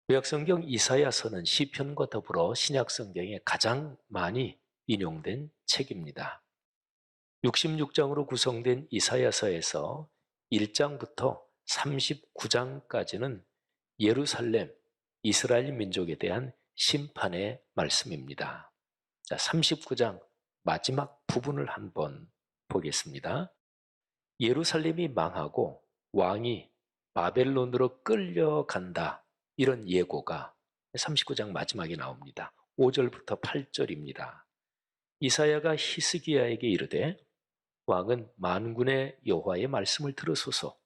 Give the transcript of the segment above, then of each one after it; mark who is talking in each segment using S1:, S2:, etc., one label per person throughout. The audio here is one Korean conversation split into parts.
S1: 구약성경 이사야서는 시편과 더불어 신약성경에 가장 많이 인용된 책입니다. 66장으로 구성된 이사야서에서 1장부터 39장까지는 예루살렘, 이스라엘 민족에 대한 심판의 말씀입니다. 자, 39장 마지막 부분을 한번 보겠습니다. 예루살렘이 망하고 왕이 바벨론으로 끌려간다. 이런 예고가 39장 마지막에 나옵니다. 5절부터 8절입니다. 이사야가 히스기야에게 이르되 왕은 만군의 여호와의 말씀을 들으소서.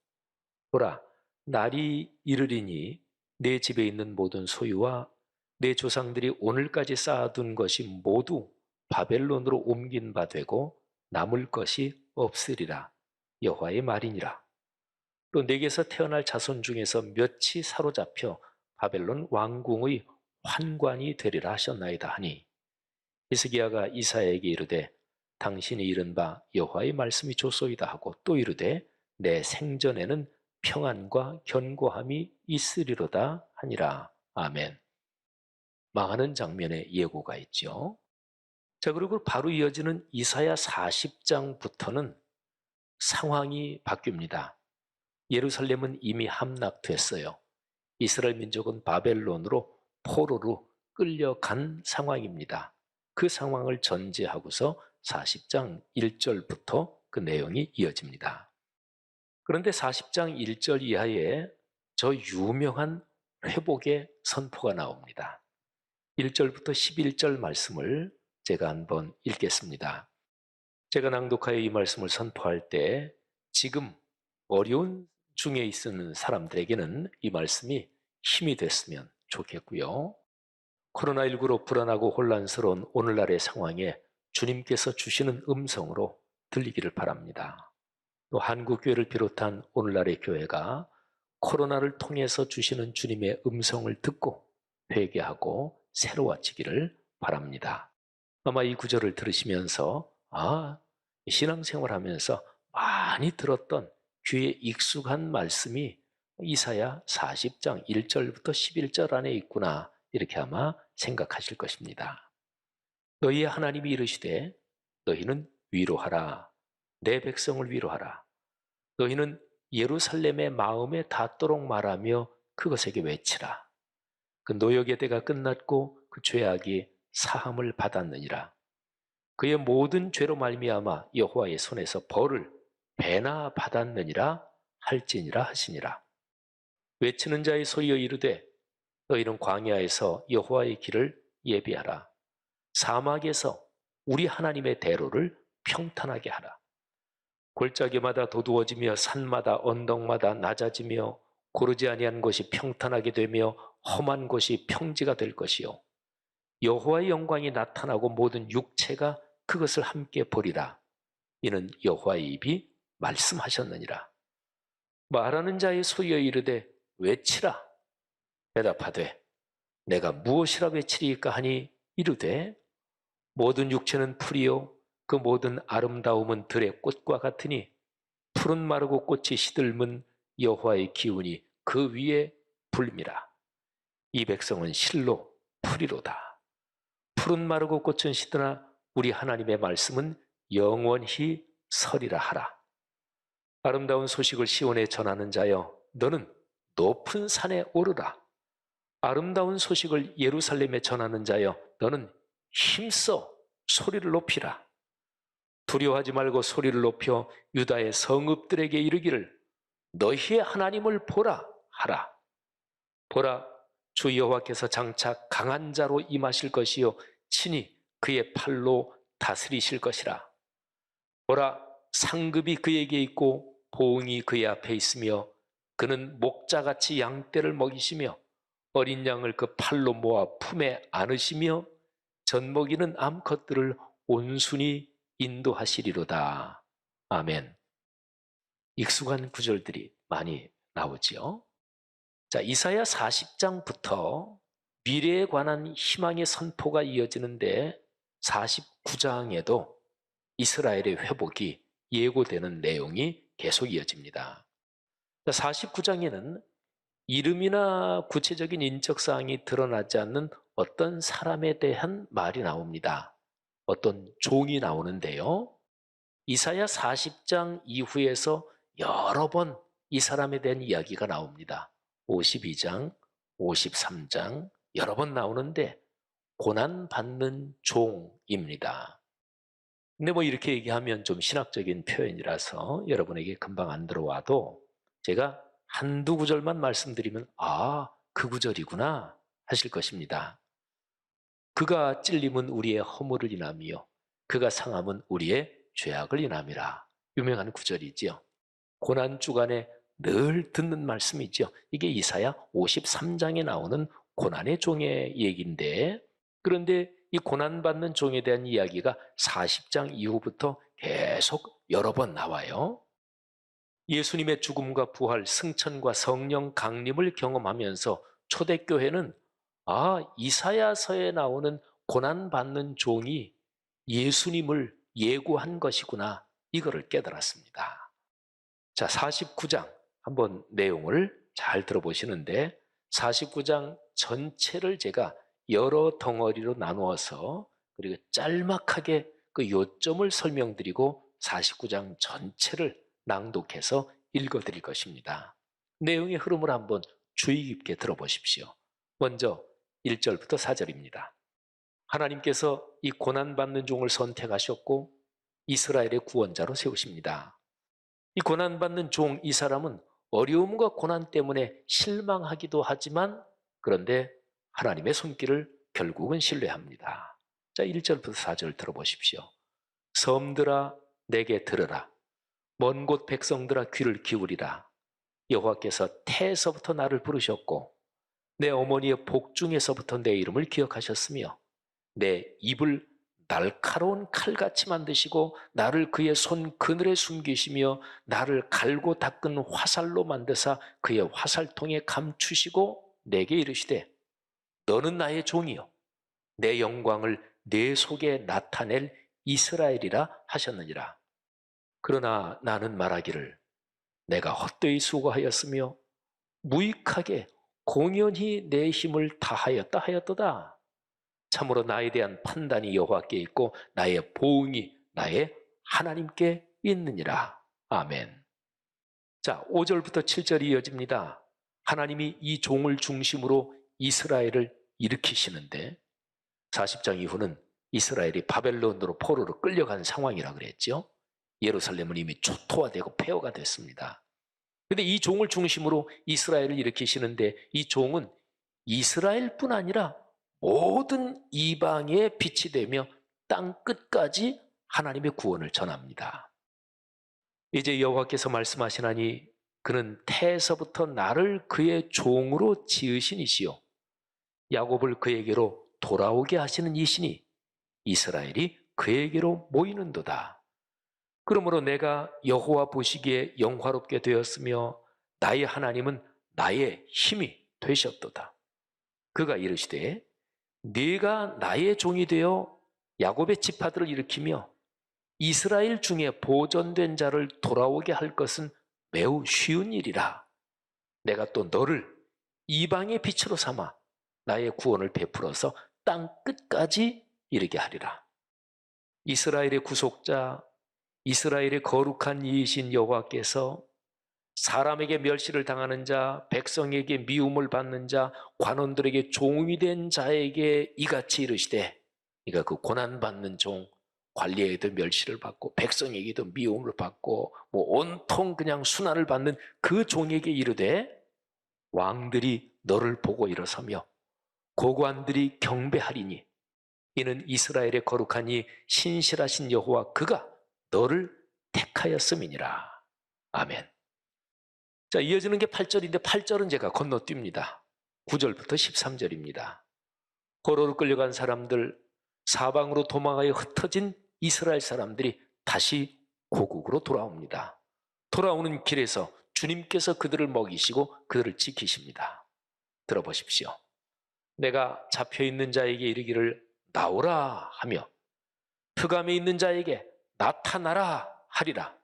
S1: 보라, 날이 이르리니 내 집에 있는 모든 소유와 내 조상들이 오늘까지 쌓아둔 것이 모두 바벨론으로 옮긴 바 되고 남을 것이 없으리라. 여호와의 말이니라. 또 내게서 태어날 자손 중에서 몇이 사로잡혀 바벨론 왕궁의 환관이 되리라 하셨나이다 하니 히스기야가 이사야에게 이르되 당신이 이른 바 여호와의 말씀이 좋소이다 하고 또 이르되 내 생전에는 평안과 견고함이 있으리로다 하니라. 아멘. 망하는 장면의 예고가 있죠. 자, 그리고 바로 이어지는 이사야 40장부터는 상황이 바뀝니다. 예루살렘은 이미 함락됐어요. 이스라엘 민족은 바벨론으로 포로로 끌려간 상황입니다. 그 상황을 전제하고서 40장 1절부터 그 내용이 이어집니다. 그런데 40장 1절 이하에 저 유명한 회복의 선포가 나옵니다. 1절부터 11절 말씀을 제가 한번 읽겠습니다. 제가 낭독하여 이 말씀을 선포할 때 지금 어려운 중에 있는 사람들에게는 이 말씀이 힘이 됐으면 좋겠고요. 코로나19로 불안하고 혼란스러운 오늘날의 상황에 주님께서 주시는 음성으로 들리기를 바랍니다. 또 한국교회를 비롯한 오늘날의 교회가 코로나를 통해서 주시는 주님의 음성을 듣고 회개하고 새로워지기를 바랍니다. 아마 이 구절을 들으시면서 신앙생활하면서 많이 들었던 귀에 익숙한 말씀이 이사야 40장 1절부터 11절 안에 있구나 이렇게 아마 생각하실 것입니다. 너희의 하나님이 이르시되 너희는 위로하라. 내 백성을 위로하라. 너희는 예루살렘의 마음에 닿도록 말하며 그것에게 외치라. 그 노역의 때가 끝났고 그 죄악이 사함을 받았느니라. 그의 모든 죄로 말미암아 여호와의 손에서 벌을 배나 받았느니라 할지니라 하시니라. 외치는 자의 소리여 이르되 너희는 광야에서 여호와의 길을 예비하라. 사막에서 우리 하나님의 대로를 평탄하게 하라. 골짜기마다 도두어지며 산마다 언덕마다 낮아지며 고르지 아니한 곳이 평탄하게 되며 험한 곳이 평지가 될 것이요 여호와의 영광이 나타나고 모든 육체가 그것을 함께 보리라. 이는 여호와의 입이 말씀하셨느니라. 말하는 자의 소리여 이르되 외치라. 대답하되 내가 무엇이라 외치리까 하니 이르되 모든 육체는 풀이요 그 모든 아름다움은 들의 꽃과 같으니 푸른 마르고 꽃이 시들면 여호와의 기운이 그 위에 불미라. 이 백성은 실로 풀이로다. 푸른 마르고 꽃은 시드나 우리 하나님의 말씀은 영원히 서리라 하라. 아름다운 소식을 시온에 전하는 자여 너는 높은 산에 오르라. 아름다운 소식을 예루살렘에 전하는 자여 너는 힘써 소리를 높이라. 두려워하지 말고 소리를 높여 유다의 성읍들에게 이르기를 너희의 하나님을 보라 하라. 보라, 주 여호와께서 장차 강한 자로 임하실 것이요 친히 그의 팔로 다스리실 것이라. 보라, 상급이 그에게 있고 보응이 그의 앞에 있으며 그는 목자같이 양떼를 먹이시며 어린 양을 그 팔로 모아 품에 안으시며 젖먹이는 암컷들을 온순히 인도하시리로다. 아멘. 익숙한 구절들이 많이 나오지요. 자, 이사야 40장부터 미래에 관한 희망의 선포가 이어지는데 49장에도 이스라엘의 회복이 예고되는 내용이 계속 이어집니다. 49장에는 이름이나 구체적인 인적 사항이 드러나지 않는 어떤 사람에 대한 말이 나옵니다. 어떤 종이 나오는데요. 이사야 40장 이후에서 여러 번 이 사람에 대한 이야기가 나옵니다. 52장, 53장 여러 번 나오는데 고난받는 종입니다. 근데 뭐 이렇게 얘기하면 좀 신학적인 표현이라서 여러분에게 금방 안 들어와도 제가 한두 구절만 말씀드리면 그 구절이구나 하실 것입니다. 그가 찔림은 우리의 허물을 인함이요 그가 상함은 우리의 죄악을 인함이라. 유명한 구절이지요. 고난 주간에 늘 듣는 말씀이죠. 이게 이사야 53장에 나오는 고난의 종의 얘기인데, 그런데 이 고난받는 종에 대한 이야기가 40장 이후부터 계속 여러 번 나와요. 예수님의 죽음과 부활, 승천과 성령 강림을 경험하면서 초대교회는 이사야서에 나오는 고난받는 종이 예수님을 예고한 것이구나, 이거를 깨달았습니다. 자, 49장 한번 내용을 잘 들어보시는데 49장 전체를 제가 여러 덩어리로 나누어서 그리고 짤막하게 그 요점을 설명드리고 49장 전체를 낭독해서 읽어드릴 것입니다. 내용의 흐름을 한번 주의 깊게 들어보십시오. 먼저 1절부터 4절입니다. 하나님께서 이 고난받는 종을 선택하셨고 이스라엘의 구원자로 세우십니다. 이 고난받는 종, 이 사람은 어려움과 고난 때문에 실망하기도 하지만 그런데 하나님의 손길을 결국은 신뢰합니다. 자, 1절부터 4절 들어보십시오. 섬들아 내게 들으라. 먼 곳 백성들아 귀를 기울이라. 여호와께서 태에서부터 나를 부르셨고 내 어머니의 복중에서부터 내 이름을 기억하셨으며 내 입을 날카로운 칼같이 만드시고 나를 그의 손 그늘에 숨기시며 나를 갈고 닦은 화살로 만드사 그의 화살통에 감추시고 내게 이르시되 너는 나의 종이요 내 영광을 내 속에 나타낼 이스라엘이라 하셨느니라. 그러나 나는 말하기를 내가 헛되이 수고하였으며 무익하게 공연히 내 힘을 다하였다 하였도다. 참으로 나에 대한 판단이 여호와께 있고 나의 보응이 나의 하나님께 있느니라. 아멘. 자, 5절부터 7절이 이어집니다. 하나님이 이 종을 중심으로 이스라엘을 일으키시는데 40장 이후는 이스라엘이 바벨론으로 포로로 끌려간 상황이라 그랬죠. 예루살렘은 이미 초토화되고 폐허가 됐습니다. 그런데 이 종을 중심으로 이스라엘을 일으키시는데 이 종은 이스라엘뿐 아니라 모든 이방의 빛이 되며 땅 끝까지 하나님의 구원을 전합니다. 이제 여호와께서 말씀하시나니 그는 태에서부터 나를 그의 종으로 지으신 이시요 야곱을 그에게로 돌아오게 하시는 이시니 이스라엘이 그에게로 모이는도다. 그러므로 내가 여호와 보시기에 영화롭게 되었으며 나의 하나님은 나의 힘이 되셨도다. 그가 이르시되 네가 나의 종이 되어 야곱의 지파들을 일으키며 이스라엘 중에 보존된 자를 돌아오게 할 것은 매우 쉬운 일이라. 내가 또 너를 이방의 빛으로 삼아 나의 구원을 베풀어서 땅 끝까지 이르게 하리라. 이스라엘의 구속자, 이스라엘의 거룩한 이이신 여호와께서 사람에게 멸시를 당하는 자, 백성에게 미움을 받는 자, 관원들에게 종이 된 자에게 이같이 이르시되, 그러니까 그 고난받는 종, 관리에게도 멸시를 받고 백성에게도 미움을 받고 뭐 온통 그냥 순환을 받는 그 종에게 이르되 왕들이 너를 보고 일어서며 고관들이 경배하리니 이는 이스라엘의 거룩하니 신실하신 여호와 그가 너를 택하였음이니라. 아멘. 자, 이어지는 게 8절인데 8절은 제가 건너뜁니다. 9절부터 13절입니다. 포로로 끌려간 사람들, 사방으로 도망하여 흩어진 이스라엘 사람들이 다시 고국으로 돌아옵니다. 돌아오는 길에서 주님께서 그들을 먹이시고 그들을 지키십니다. 들어보십시오. 내가 잡혀있는 자에게 이르기를 나오라 하며 흑암에 있는 자에게 나타나라 하리라.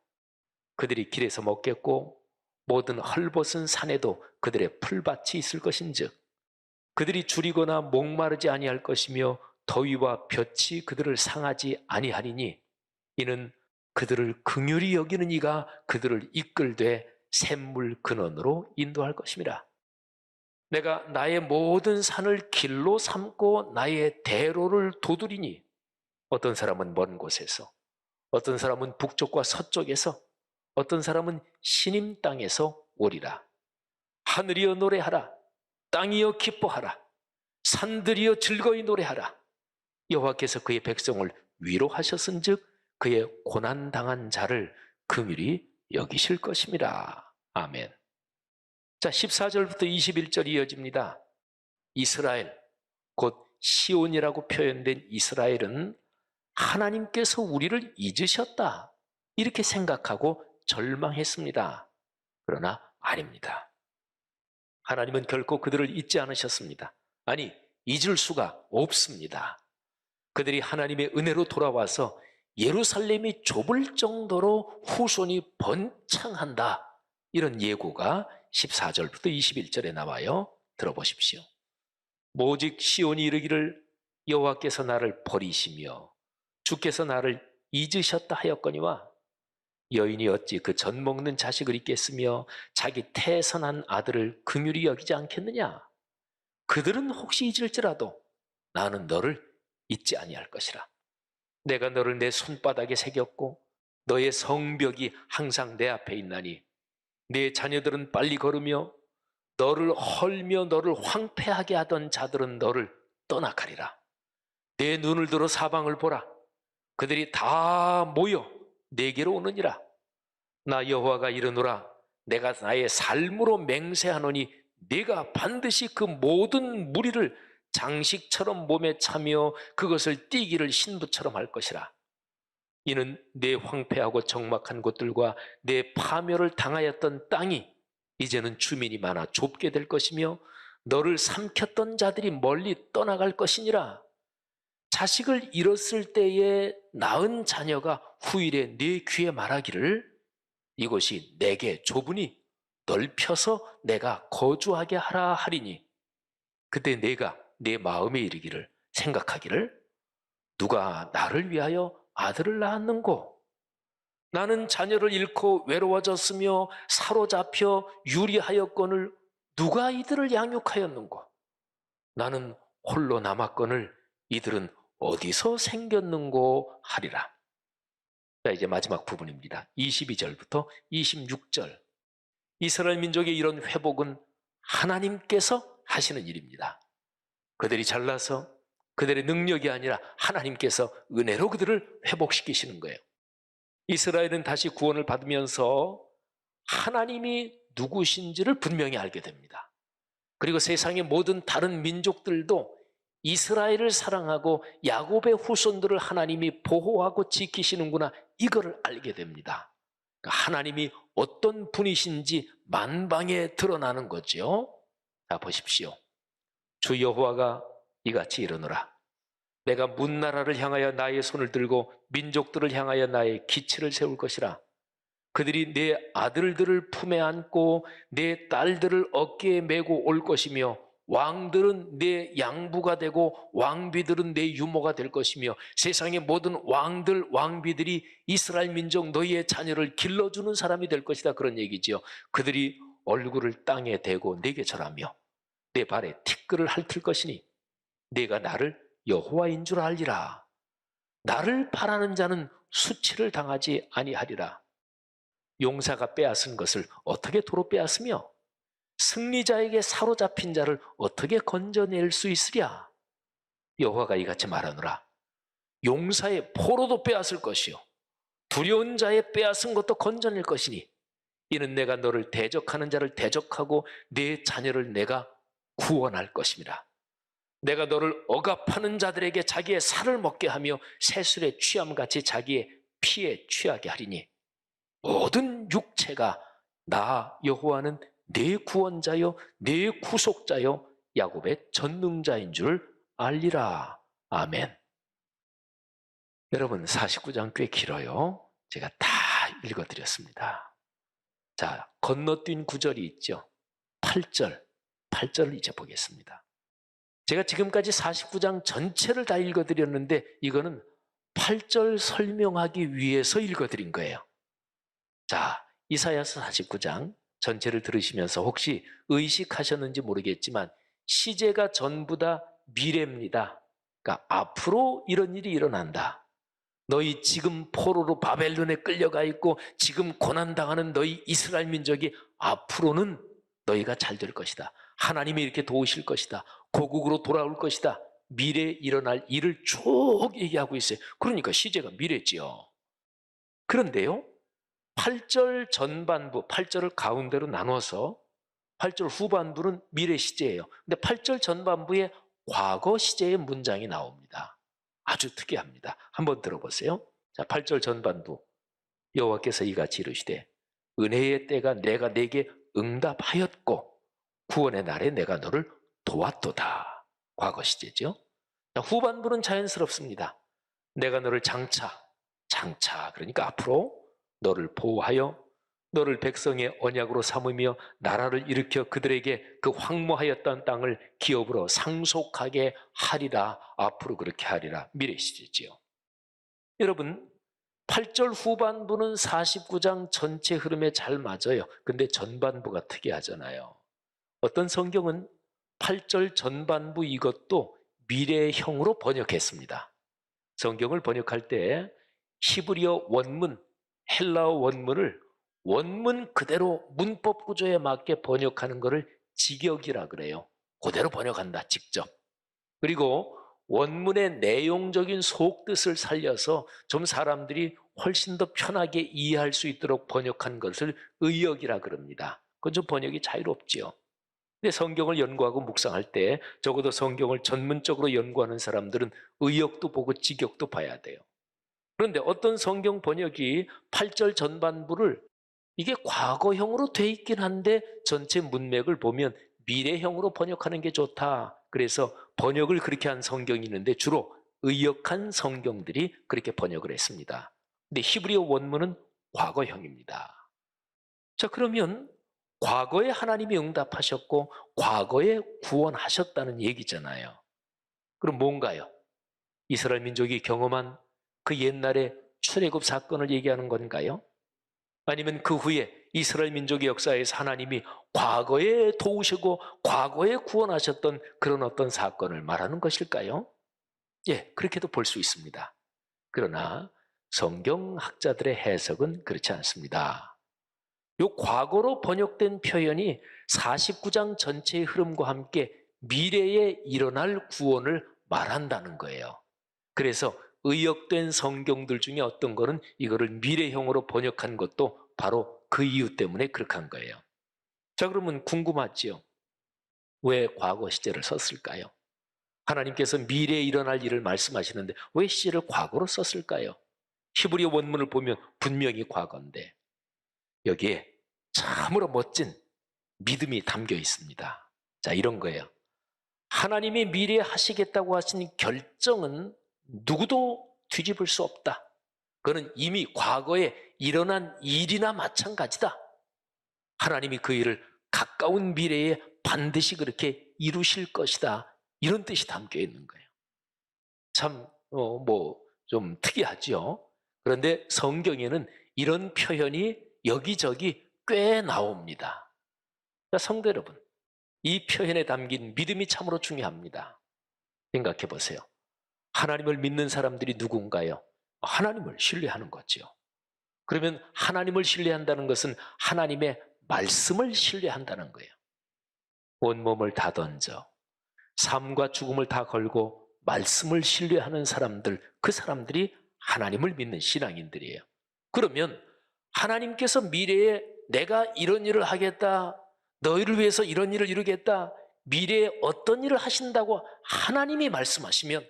S1: 그들이 길에서 먹겠고 모든 헐벗은 산에도 그들의 풀밭이 있을 것인즉 그들이 줄이거나 목마르지 아니할 것이며 더위와 볕이 그들을 상하지 아니하리니 이는 그들을 긍휼히 여기는 이가 그들을 이끌되 샘물 근원으로 인도할 것임이라. 내가 나의 모든 산을 길로 삼고 나의 대로를 도두리니 어떤 사람은 먼 곳에서, 어떤 사람은 북쪽과 서쪽에서, 어떤 사람은 시님 땅에서 오리라. 하늘이여 노래하라. 땅이여 기뻐하라. 산들이여 즐거이 노래하라. 여호와께서 그의 백성을 위로하셨은즉 그의 고난당한 자를 긍휼히 여기실 것임이라. 아멘. 자, 14절부터 21절이 이어집니다. 이스라엘, 곧 시온이라고 표현된 이스라엘은 하나님께서 우리를 잊으셨다, 이렇게 생각하고 절망했습니다. 그러나 아닙니다. 하나님은 결코 그들을 잊지 않으셨습니다. 아니, 잊을 수가 없습니다. 그들이 하나님의 은혜로 돌아와서 예루살렘이 좁을 정도로 후손이 번창한다, 이런 예고가 14절부터 21절에 나와요. 들어보십시오. 오직 시온이 이르기를 여호와께서 나를 버리시며 주께서 나를 잊으셨다 하였거니와 여인이 어찌 그 젖 먹는 자식을 잊겠으며 자기 태선한 아들을 긍휼히 여기지 않겠느냐. 그들은 혹시 잊을지라도 나는 너를 잊지 아니할 것이라. 내가 너를 내 손바닥에 새겼고 너의 성벽이 항상 내 앞에 있나니 네 자녀들은 빨리 걸으며 너를 헐며 너를 황폐하게 하던 자들은 너를 떠나가리라. 내 눈을 들어 사방을 보라. 그들이 다 모여 내게로 오느니라. 나 여호와가 이르노라. 내가 나의 삶으로 맹세하노니 네가 반드시 그 모든 무리를 장식처럼 몸에 차며 그것을 띠기를 신부처럼 할 것이라. 이는 내 황폐하고 적막한 곳들과 내 파멸을 당하였던 땅이 이제는 주민이 많아 좁게 될 것이며 너를 삼켰던 자들이 멀리 떠나갈 것이니라. 자식을 잃었을 때에 낳은 자녀가 후일에 네 귀에 말하기를 이곳이 내게 좁으니 넓혀서 내가 거주하게 하라 하리니 그때 내가 내 마음에 이르기를 생각하기를 누가 나를 위하여 아들을 낳았는고? 나는 자녀를 잃고 외로워졌으며 사로잡혀 유리하였거늘 누가 이들을 양육하였는고? 나는 홀로 남았거늘 이들은 어디서 생겼는고 하리라. 자, 이제 마지막 부분입니다. 22절부터 26절. 이스라엘 민족의 이런 회복은 하나님께서 하시는 일입니다. 그들이 잘나서 그들의 능력이 아니라 하나님께서 은혜로 그들을 회복시키시는 거예요. 이스라엘은 다시 구원을 받으면서 하나님이 누구신지를 분명히 알게 됩니다. 그리고 세상의 모든 다른 민족들도 이스라엘을 사랑하고 야곱의 후손들을 하나님이 보호하고 지키시는구나, 이거를 알게 됩니다. 그러니까 하나님이 어떤 분이신지 만방에 드러나는 거죠. 자, 보십시오. 주 여호와가 이같이 이르노라. 내가 문나라를 향하여 나의 손을 들고 민족들을 향하여 나의 기치를 세울 것이라. 그들이 내 아들들을 품에 안고 내 딸들을 어깨에 메고 올 것이며 왕들은 내 양부가 되고 왕비들은 내 유모가 될 것이며 세상의 모든 왕들 왕비들이 이스라엘 민족 너희의 자녀를 길러주는 사람이 될 것이다, 그런 얘기지요. 그들이 얼굴을 땅에 대고 내게 절하며 내 발에 티끌을 핥을 것이니 내가 나를 여호와인 줄 알리라. 나를 바라는 자는 수치를 당하지 아니하리라. 용사가 빼앗은 것을 어떻게 도로 빼앗으며 승리자에게 사로잡힌 자를 어떻게 건져낼 수 있으랴. 여호와가 이같이 말하노라. 용사의 포로도 빼앗을 것이요 두려운 자의 빼앗은 것도 건져낼 것이니 이는 내가 너를 대적하는 자를 대적하고 네 자녀를 내가 구원할 것임이라. 내가 너를 억압하는 자들에게 자기의 살을 먹게 하며 새술의 취함같이 자기의 피에 취하게 하리니 모든 육체가 나 여호와는 내 구원자요 내 구속자요 야곱의 전능자인 줄 알리라. 아멘. 여러분, 49장 꽤 길어요. 제가 다 읽어드렸습니다. 자, 건너뛴 구절이 있죠. 8절. 8절을 이제 보겠습니다. 제가 지금까지 49장 전체를 다 읽어드렸는데 이거는 8절 설명하기 위해서 읽어드린 거예요. 자, 이사야서 49장 전체를 들으시면서 혹시 의식하셨는지 모르겠지만 시제가 전부 다 미래입니다. 그러니까 앞으로 이런 일이 일어난다. 너희 지금 포로로 바벨론에 끌려가 있고 지금 고난당하는 너희 이스라엘 민족이 앞으로는 너희가 잘 될 것이다. 하나님이 이렇게 도우실 것이다. 고국으로 돌아올 것이다. 미래에 일어날 일을 쭉 얘기하고 있어요. 그러니까 시제가 미래지요. 그런데요, 8절 전반부, 8절을 가운데로 나눠서 8절 후반부는 미래 시제예요. 근데 8절 전반부에 과거 시제의 문장이 나옵니다. 아주 특이합니다. 한번 들어보세요. 자, 8절 전반부. 여호와께서 이같이 이르시되 은혜의 때가 내가 네게 응답하였고 구원의 날에 내가 너를 도왔도다. 과거 시제죠. 자, 후반부는 자연스럽습니다. 내가 너를 장차 그러니까 앞으로 너를 보호하여 너를 백성의 언약으로 삼으며 나라를 일으켜 그들에게 그 황무하였던 땅을 기업으로 상속하게 하리라. 앞으로 그렇게 하리라. 미래 시제지요. 여러분, 8절 후반부는 49장 전체 흐름에 잘 맞아요. 근데 전반부가 특이하잖아요. 어떤 성경은 8절 전반부 이것도 미래형으로 번역했습니다. 성경을 번역할 때 히브리어 원문, 헬라어 원문을 원문 그대로 문법 구조에 맞게 번역하는 것을 직역이라 그래요. 그대로 번역한다, 직접. 그리고 원문의 내용적인 속뜻을 살려서 좀 사람들이 훨씬 더 편하게 이해할 수 있도록 번역한 것을 의역이라 그럽니다. 그건 좀 번역이 자유롭지요. 근데 성경을 연구하고 묵상할 때 적어도 성경을 전문적으로 연구하는 사람들은 의역도 보고 직역도 봐야 돼요. 그런데 어떤 성경 번역이 8절 전반부를 이게 과거형으로 돼 있긴 한데 전체 문맥을 보면 미래형으로 번역하는 게 좋다. 그래서 번역을 그렇게 한 성경이 있는데 주로 의역한 성경들이 그렇게 번역을 했습니다. 근데 히브리어 원문은 과거형입니다. 자, 그러면 과거에 하나님이 응답하셨고 과거에 구원하셨다는 얘기잖아요. 그럼 뭔가요? 이스라엘 민족이 경험한 그 옛날의 출애굽 사건을 얘기하는 건가요? 아니면 그 후에 이스라엘 민족의 역사에서 하나님이 과거에 도우시고 과거에 구원하셨던 그런 어떤 사건을 말하는 것일까요? 예, 그렇게도 볼 수 있습니다. 그러나 성경학자들의 해석은 그렇지 않습니다. 이 과거로 번역된 표현이 49장 전체의 흐름과 함께 미래에 일어날 구원을 말한다는 거예요. 그래서 의역된 성경들 중에 어떤 거는 이거를 미래형으로 번역한 것도 바로 그 이유 때문에 그렇게 한 거예요. 자, 그러면 궁금하지요? 왜 과거 시제를 썼을까요? 하나님께서 미래에 일어날 일을 말씀하시는데 왜 시제를 과거로 썼을까요? 히브리어 원문을 보면 분명히 과거인데 여기에 참으로 멋진 믿음이 담겨 있습니다. 자, 이런 거예요. 하나님이 미래에 하시겠다고 하신 결정은 누구도 뒤집을 수 없다. 그는 이미 과거에 일어난 일이나 마찬가지다. 하나님이 그 일을 가까운 미래에 반드시 그렇게 이루실 것이다. 이런 뜻이 담겨 있는 거예요. 참, 좀 특이하죠. 그런데 성경에는 이런 표현이 여기저기 꽤 나옵니다. 자, 성도 여러분, 이 표현에 담긴 믿음이 참으로 중요합니다. 생각해 보세요. 하나님을 믿는 사람들이 누군가요? 하나님을 신뢰하는 거죠. 그러면 하나님을 신뢰한다는 것은 하나님의 말씀을 신뢰한다는 거예요. 온몸을 다 던져 삶과 죽음을 다 걸고 말씀을 신뢰하는 사람들, 그 사람들이 하나님을 믿는 신앙인들이에요. 그러면 하나님께서 미래에 내가 이런 일을 하겠다, 너희를 위해서 이런 일을 이루겠다, 미래에 어떤 일을 하신다고 하나님이 말씀하시면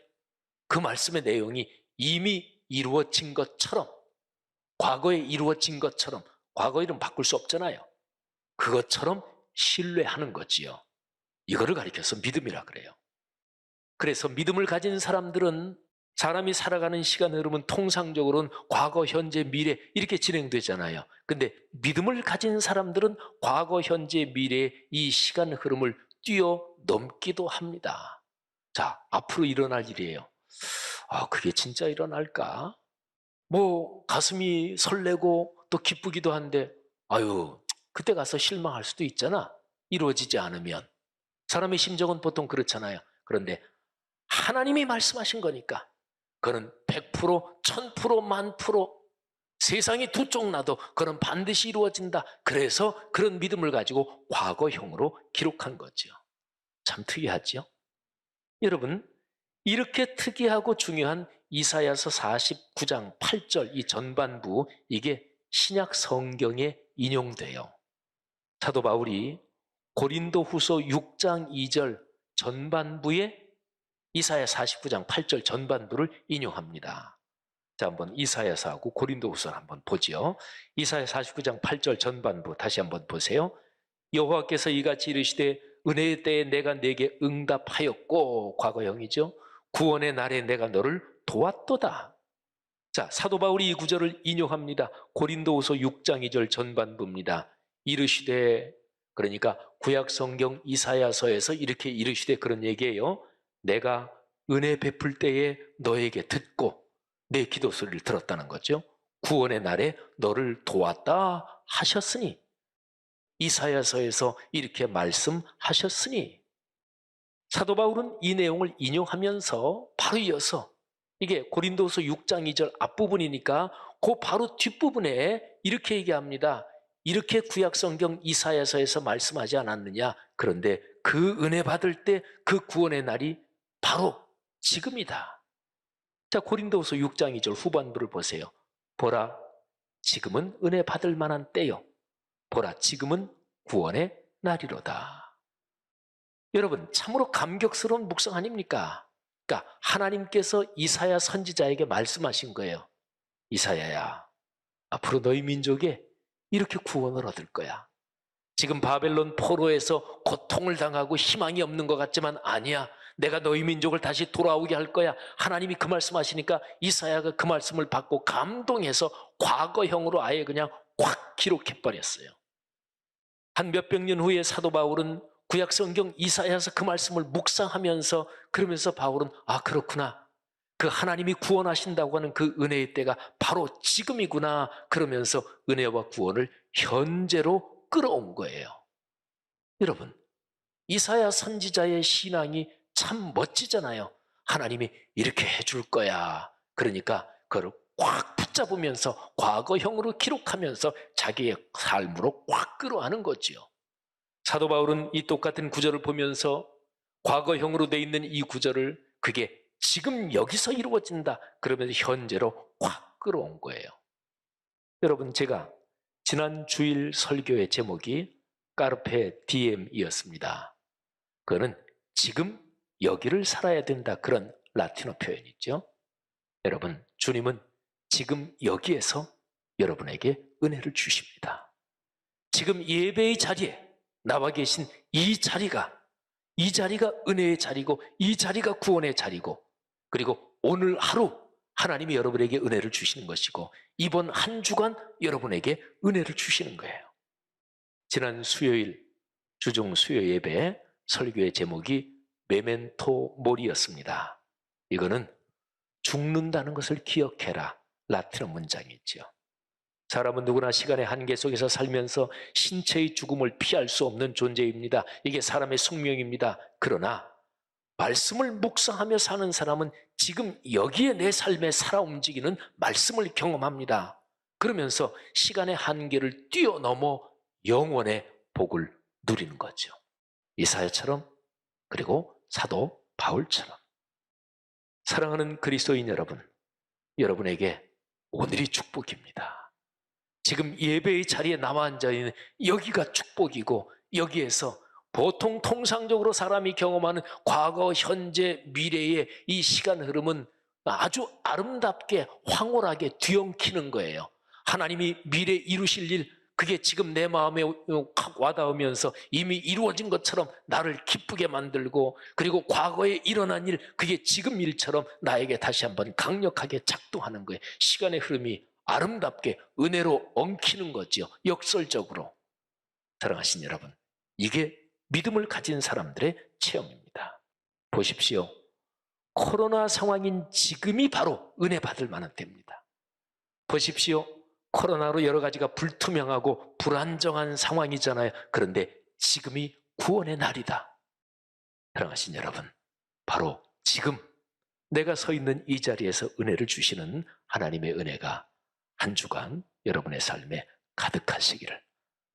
S1: 그 말씀의 내용이 이미 이루어진 것처럼, 과거에 이루어진 것처럼, 과거 일은 바꿀 수 없잖아요. 그것처럼 신뢰하는 거지요. 이거를 가리켜서 믿음이라 그래요. 그래서 믿음을 가진 사람들은 사람이 살아가는 시간 흐름은 통상적으로는 과거, 현재, 미래 이렇게 진행되잖아요. 근데 믿음을 가진 사람들은 과거, 현재, 미래의 이 시간 흐름을 뛰어넘기도 합니다. 자, 앞으로 일어날 일이에요. 그게 진짜 일어날까? 뭐 가슴이 설레고 또 기쁘기도 한데 그때 가서 실망할 수도 있잖아. 이루어지지 않으면. 사람의 심정은 보통 그렇잖아요. 그런데 하나님이 말씀하신 거니까 그는 100%, 1000%, 10,000% 세상이 두 쪽 나도 그는 반드시 이루어진다. 그래서 그런 믿음을 가지고 과거형으로 기록한 거죠. 참 특이하죠? 여러분, 이렇게 특이하고 중요한 이사야서 49장 8절 이 전반부, 이게 신약 성경에 인용돼요. 사도 바울이 고린도후서 6장 2절 전반부에 이사야 49장 8절 전반부를 인용합니다. 자, 한번 이사야서하고 고린도후서를 한번 보죠. 이사야 49장 8절 전반부 다시 한번 보세요. 여호와께서 이같이 이르시되 은혜의 때에 내가 네게 응답하였고, 과거형이죠. 구원의 날에 내가 너를 도왔도다. 자, 사도 바울이 이 구절을 인용합니다. 고린도후서 6장 2절 전반부입니다. 이르시되, 그러니까 구약 성경 이사야서에서 이렇게 이르시되 그런 얘기예요. 내가 은혜 베풀 때에 너에게 듣고 내 기도 소리를 들었다는 거죠. 구원의 날에 너를 도왔다 하셨으니, 이사야서에서 이렇게 말씀하셨으니, 사도 바울은 이 내용을 인용하면서 바로 이어서 이게 고린도서 6장 2절 앞부분이니까 그 바로 뒷부분에 이렇게 얘기합니다. 이렇게 구약성경 이사야서에서 말씀하지 않았느냐? 그런데 그 은혜 받을 때 그 구원의 날이 바로 지금이다. 자, 고린도서 6장 2절 후반부를 보세요. 보라, 지금은 은혜 받을 만한 때요. 보라, 지금은 구원의 날이로다. 여러분, 참으로 감격스러운 묵상 아닙니까? 그러니까 하나님께서 이사야 선지자에게 말씀하신 거예요. 이사야야, 앞으로 너희 민족에 이렇게 구원을 얻을 거야. 지금 바벨론 포로에서 고통을 당하고 희망이 없는 것 같지만 아니야. 내가 너희 민족을 다시 돌아오게 할 거야. 하나님이 그 말씀하시니까 이사야가 그 말씀을 받고 감동해서 과거형으로 아예 그냥 확 기록해버렸어요. 한 몇백 년 후에 사도 바울은 구약성경 이사야서 그 말씀을 묵상하면서, 그러면서 바울은 그렇구나. 그 하나님이 구원하신다고 하는 그 은혜의 때가 바로 지금이구나. 그러면서 은혜와 구원을 현재로 끌어온 거예요. 여러분, 이사야 선지자의 신앙이 참 멋지잖아요. 하나님이 이렇게 해줄 거야. 그러니까 그걸 확 붙잡으면서 과거형으로 기록하면서 자기의 삶으로 확 끌어가는 거지요. 사도 바울은 이 똑같은 구절을 보면서 과거형으로 돼 있는 이 구절을 그게 지금 여기서 이루어진다. 그러면서 현재로 확 끌어온 거예요. 여러분, 제가 지난 주일 설교의 제목이 까르페 디엠이었습니다. 그거는 지금 여기를 살아야 된다, 그런 라틴어 표현이죠. 여러분, 주님은 지금 여기에서 여러분에게 은혜를 주십니다. 지금 예배의 자리에 나와 계신 이 자리가 은혜의 자리고, 이 자리가 구원의 자리고, 그리고 오늘 하루 하나님이 여러분에게 은혜를 주시는 것이고, 이번 한 주간 여러분에게 은혜를 주시는 거예요. 지난 수요일 주중 수요 예배 설교의 제목이 메멘토 모리였습니다. 이거는 죽는다는 것을 기억해라, 라틴어 문장이죠. 사람은 누구나 시간의 한계 속에서 살면서 신체의 죽음을 피할 수 없는 존재입니다. 이게 사람의 숙명입니다. 그러나 말씀을 묵상하며 사는 사람은 지금 여기에 내 삶에 살아 움직이는 말씀을 경험합니다. 그러면서 시간의 한계를 뛰어넘어 영원의 복을 누리는 거죠. 이사야처럼, 그리고 사도 바울처럼. 사랑하는 그리스도인 여러분, 여러분에게 오늘이 축복입니다. 지금 예배의 자리에 나와 앉아있는 여기가 축복이고, 여기에서 보통 통상적으로 사람이 경험하는 과거, 현재, 미래의 이 시간 흐름은 아주 아름답게 황홀하게 뒤엉키는 거예요. 하나님이 미래 이루실 일 그게 지금 내 마음에 확 와닿으면서 이미 이루어진 것처럼 나를 기쁘게 만들고, 그리고 과거에 일어난 일, 그게 지금 일처럼 나에게 다시 한번 강력하게 작동하는 거예요. 시간의 흐름이 아름답게 은혜로 엉키는 거지요. 역설적으로. 사랑하신 여러분, 이게 믿음을 가진 사람들의 체험입니다. 보십시오. 코로나 상황인 지금이 바로 은혜 받을 만한 때입니다. 보십시오. 코로나로 여러 가지가 불투명하고 불안정한 상황이잖아요. 그런데 지금이 구원의 날이다. 사랑하신 여러분, 바로 지금 내가 서 있는 이 자리에서 은혜를 주시는 하나님의 은혜가 한 주간 여러분의 삶에 가득하시기를,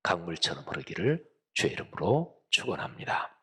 S1: 강물처럼 흐르기를 주의 이름으로 축원합니다.